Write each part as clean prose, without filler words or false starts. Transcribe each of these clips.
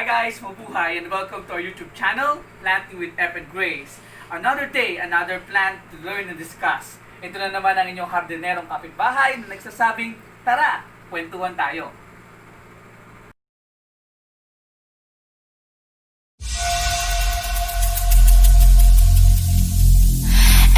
Hi guys, mabuhay and welcome to our YouTube channel, Planting with F and Grace. Another day, another plant to learn and discuss. Ito na naman ang inyong hardinerong kapitbahay na nagsasabing, tara, kwentuhan tayo.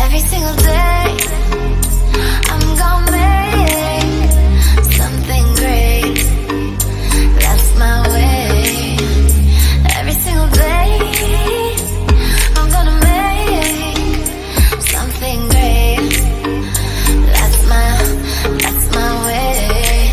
Every single day, I'm gonna make something great. That's my way. Every single day, I'm gonna make something great. That's my way.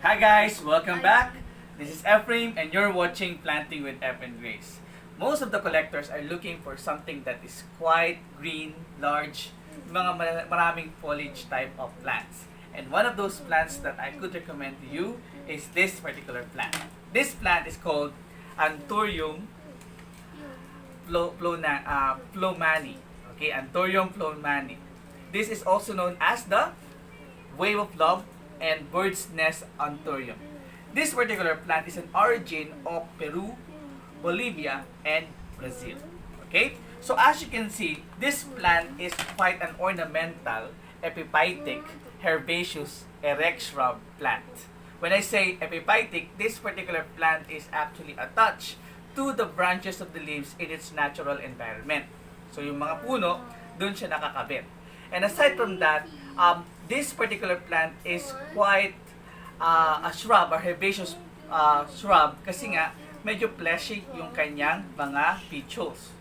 Hi guys, welcome back. This is Ephraim and you're watching Planting with F and Grace. Most of the collectors are looking for something that is quite green, large, maraming foliage type of plants. And one of those plants that I could recommend to you is this particular plant. This plant is called Anthurium plowmanii. Okay, Anthurium plowmanii. This is also known as the wave of love and bird's nest Anthurium. This particular plant is an origin of Peru, Bolivia, and Brazil. Okay? So as you can see, this plant is quite an ornamental, epiphytic, herbaceous, erect shrub plant. When I say epiphytic, this particular plant is actually attached to the branches of the leaves in its natural environment. So yung mga puno, dun siya nakakabit. And aside from that, this particular plant is quite a shrub, a herbaceous shrub, kasi nga medyo fleshy yung kanyang mga petioles,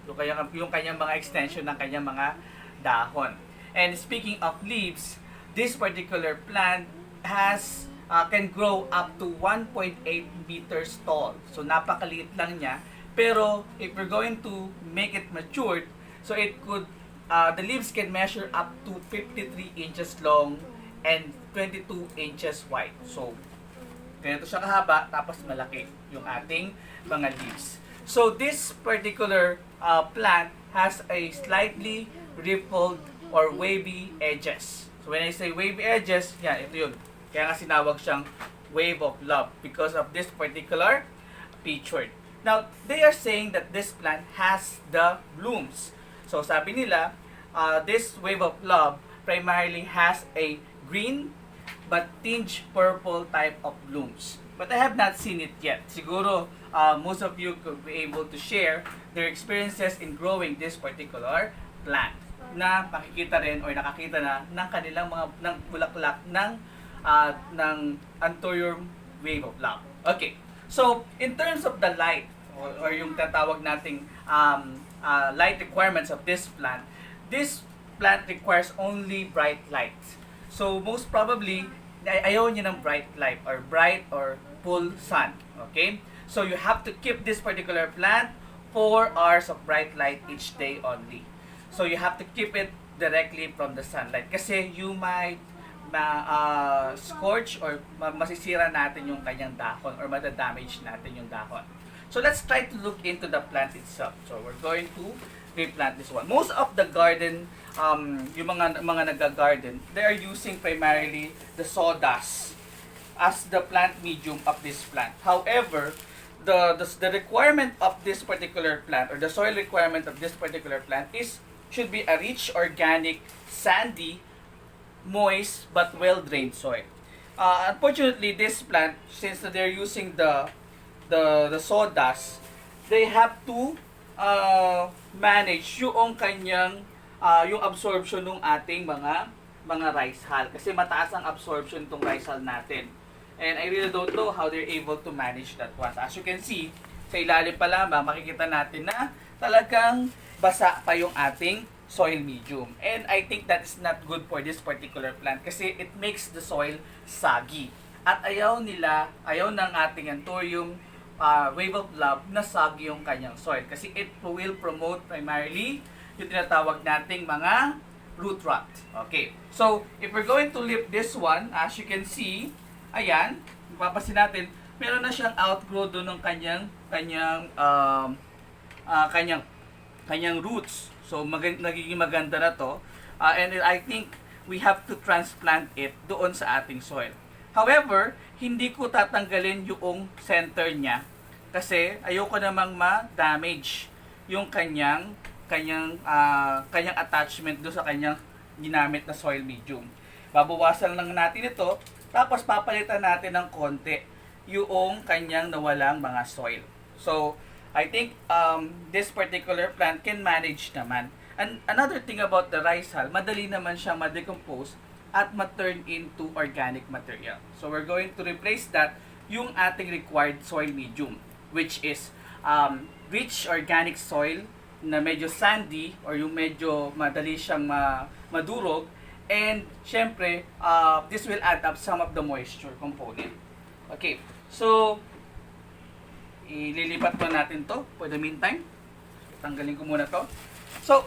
yung kanyang mga extension ng kanyang mga dahon. And speaking of leaves, this particular plant can grow up to 1.8 meters tall. So napakaliit lang niya, pero if we're going to make it matured, so it could the leaves can measure up to 53 inches long and 22 inches wide. So, ganito siya kahaba, tapos malaki yung ating mga leaves. So, this particular plant has a slightly rippled or wavy edges. So, when I say wavy edges, yan, ito yun. Kaya nga sinawag siyang wave of love because of this particular feature. Now, they are saying that this plant has the blooms. So, sabi nila, this wave of love primarily has a green but tinged purple type of blooms. But I have not seen it yet. Siguro, most of you could be able to share their experiences in growing this particular plant na makikita rin or nakakita na ng kanilang mga ng bulaklak ng Anthurium wave of love. Okay. So, in terms of the light or yung tatawag nating light requirements of this plant requires only bright light. So, most probably, ayaw niya ng bright light or bright or full sun. Okay? So, you have to keep this particular plant 4 hours of bright light each day only. So, you have to keep it directly from the sunlight. Kasi you might scorch or masisira natin yung kanyang dahon or madadamage natin yung dahon. So, let's try to look into the plant itself. So, we're going to replant this one. Most of the garden, yung mga nag-garden, they are using primarily the sawdust as the plant medium of this plant. However, the requirement of this particular plant or the soil requirement of this particular plant should be a rich, organic, sandy, moist, but well-drained soil. Unfortunately, this plant, since they're using the sawdust, they have to manage yung kanyang yung absorption ng ating mga rice hull kasi mataas ang absorption tong rice hull natin. And I really don't know how they're able to manage that one. As you can see, sa ilalim pa lamang makikita natin na talagang basa pa yung ating soil medium. And I think that is not good for this particular plant kasi it makes the soil saggy. At ayaw ng ating Anthurium wave of love na saggy yung kanyang soil kasi it will promote primarily yung tinatawag nating mga root rot. Okay. So, if we're going to lift this one, as you can see, ayan, mapapansin natin, meron na siyang outgrow doon ng kanyang kanyang roots. So nagiging maganda na to. And I think we have to transplant it doon sa ating soil. However, hindi ko tatanggalin yung center niya kasi ayoko namang ma-damage yung kanyang attachment do sa kanyang ginamit na soil medium. Babawasan lang natin ito, tapos papalitan natin ng konti yung kanyang nawalang mga soil. So, I think this particular plant can manage naman. And another thing about the rice hull, madali naman siyang ma-decompose at ma-turn into organic material. So, we're going to replace that yung ating required soil medium, which is rich organic soil na medyo sandy or yung medyo madali siyang madurog. And, syempre, this will add up some of the moisture component. Okay, so, ililipat mo natin to for the meantime. Tanggalin ko muna to. So,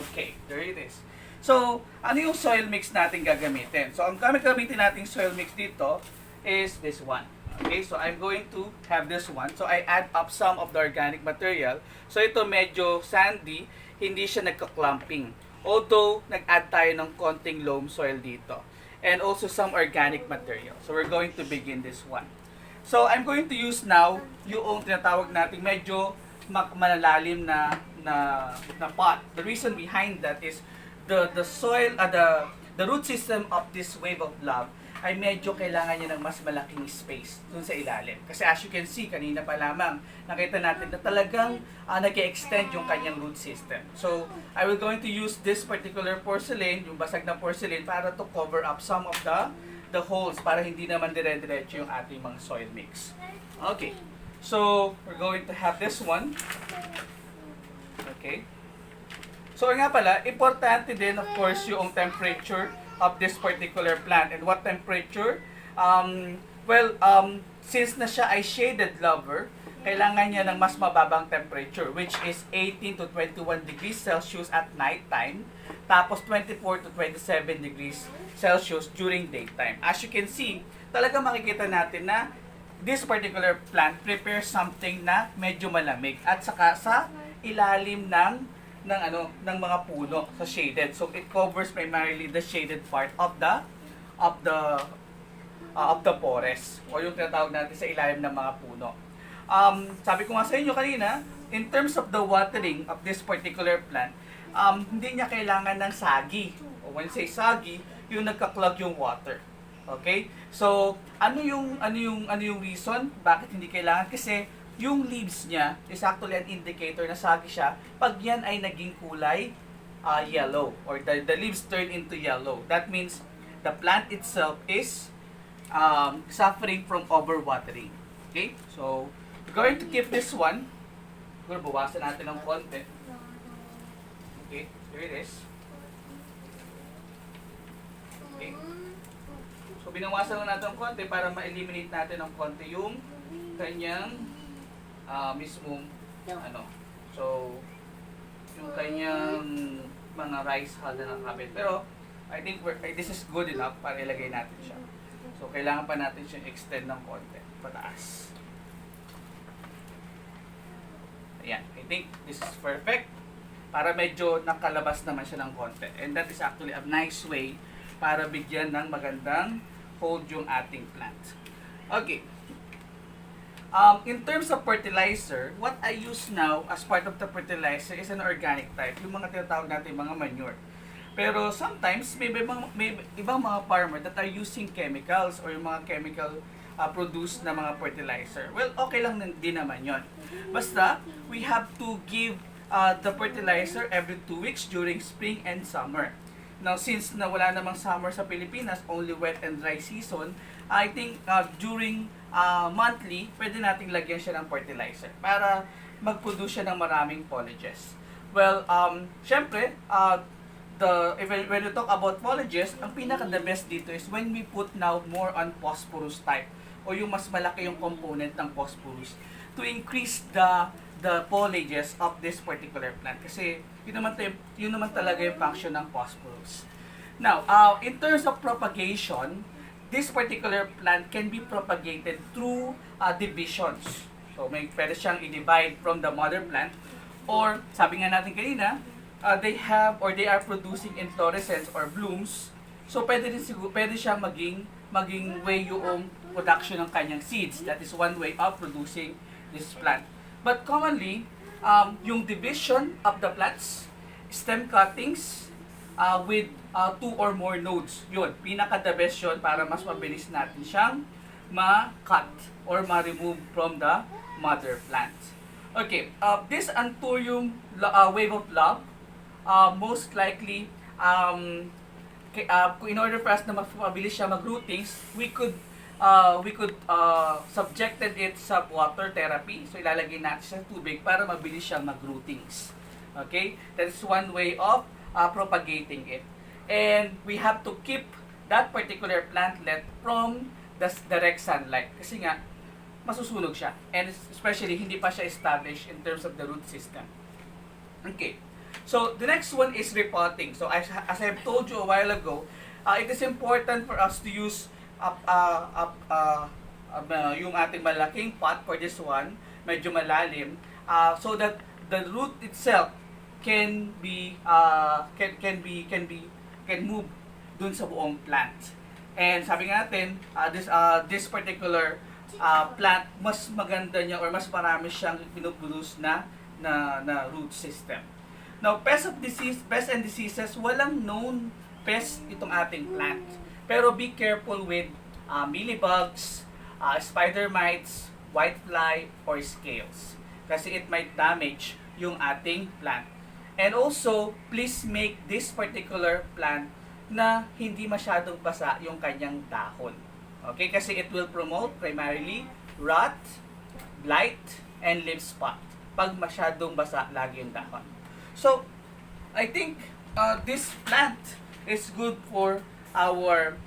okay, there it is. So, ano yung soil mix natin gagamitin? So, ang gamitin nating soil mix dito is this one. Okay, so I'm going to have this one. So, I add up some of the organic material. So, ito medyo sandy, hindi siya nagka-clumping. Although, nag-add tayo ng konting loam soil dito. And also some organic material. So, we're going to begin this one. So, I'm going to use now yung tinatawag natin medyo malalalim na pot. The reason behind that is the soil, the root system of this wave of love ay medyo kailangan niya ng mas malaking space dun sa ilalim. Kasi as you can see, kanina pa lamang, nakita natin na talagang nag-extend yung kanyang root system. So, I will going to use this particular porcelain, yung basag na porcelain, para to cover up some of the holes, para hindi naman dire-diretso yung ating mga soil mix. Okay. So, we're going to have this one. Okay. So, nga pala, importante din, of course, yung temperature of this particular plant. And what temperature? Since na siya ay shaded lover, kailangan niya ng mas mababang temperature, which is 18 to 21 degrees Celsius at night time, tapos 24 to 27 degrees Celsius during daytime. As you can see, talaga makikita natin na this particular plant prepares something na medyo malamig at saka sa ilalim ng mga puno sa shaded. So it covers primarily the shaded part of the forest o yung tinatawag natin sa ilalim ng mga puno. Sabi ko nga sa inyo kanina, in terms of the watering of this particular plant, hindi niya kailangan ng sagi. O when say sagi, yung nagka-clog yung water. Okay? So, ano yung reason bakit hindi kailangan? Kasi yung leaves niya is actually an indicator na sagi siya pag yan ay naging kulay yellow or the leaves turn into yellow. That means the plant itself is suffering from overwatering. Okay? So, we're going to keep this one. Siguro bawasan natin ng konti. Okay, here it is. Okay. So, binawasan lang natin ng konti para ma-eliminate natin ng konti yung kanyang mismong so yung kanyang mga rice hull na nakakabit. Pero I think this is good enough para ilagay natin siya. So kailangan pa natin siya extend ng konti pataas. Ayan, I think this is perfect para medyo nakalabas naman siya ng konti. And that is actually a nice way para bigyan ng magandang hold yung ating plant. Okay. In terms of fertilizer, what I use now as part of the fertilizer is an organic type, yung mga tinatawag natin mga manure. Pero sometimes, may ibang mga farmer that are using chemicals or yung mga chemical produced na mga fertilizer. Well, okay lang din naman yon. Basta, we have to give the fertilizer every 2 weeks during spring and summer. Now, since na wala namang summer sa Pilipinas, only wet and dry season, I think during monthly, pwede nating lagyan siya ng fertilizer para mag-produce siya ng maraming foliages. Well, syempre, when we talk about foliages, ang pinaka-the best dito is when we put now more on phosphorus type o yung mas malaki yung component ng phosphorus to increase the foliages of this particular plant. Kasi yun naman talaga yung function ng phosphorus. Now, in terms of propagation, this particular plant can be propagated through divisions. So pwede siyang i-divide from the mother plant. Or sabi nga natin kanina, they are producing inflorescence or blooms. So pwede siyang maging way yung production ng kanyang seeds. That is one way of producing this plant. But commonly, yung division of the plants, stem cuttings with 2 or more nodes. Yun, pinaka-the best yun para mas mabilis natin siyang ma-cut or ma-remove from the mother plant. Okay, this Anthurium wave of love, most likely, in order for us na mabilis siya mag-rootings, we could subjected it sa water therapy. So ilalagay natin sa tubig para mabilis siyang mag-rootings. Okay? That is one way of propagating it. And we have to keep that particular plantlet from the direct sunlight. Kasi nga, masusunog siya. And especially, hindi pa siya established in terms of the root system. Okay. So, the next one is repotting. So, as I have told you a while ago, it is important for us to use yung ating malaking pot for this one, medyo malalim, so that the root itself can move dun sa buong plant. And sabi nga natin, this particular plant, mas maganda niya or mas marami siyang pinuproduce na root system. Now, pest and diseases, walang known pest itong ating plant. Pero be careful with mealybugs, spider mites, whitefly, or scales. Kasi it might damage yung ating plant. And also, please make this particular plant na hindi masyadong basa yung kanyang dahon. Okay? Kasi it will promote primarily rot, blight, and leaf spot pag masyadong basa lagi yung dahon. So, I think this plant is good for our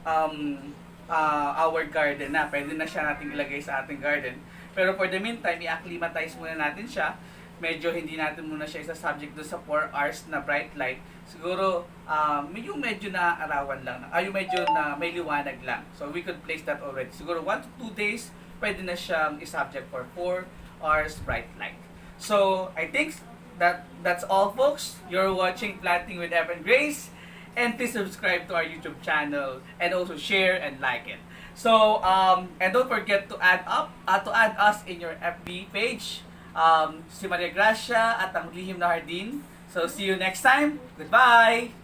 garden na. Pwede na siya nating ilagay sa ating garden. Pero for the meantime, i-acclimatize muna natin siya. Medyo hindi natin muna siya isa-subject doon sa 4 hours na bright light. Siguro, yung medyo na arawan lang. Yung medyo na may liwanag lang. So, we could place that already. Siguro 1 to 2 days, pwede na siyang i-subject for 4 hours bright light. So, I think that's all, folks. You're watching Planting with Evan Grace. And please subscribe to our YouTube channel and also share and like it. So, and don't forget to add us in your FB page. Si Maria Gracia at ang Lihim na Hardin. So, see you next time. Goodbye!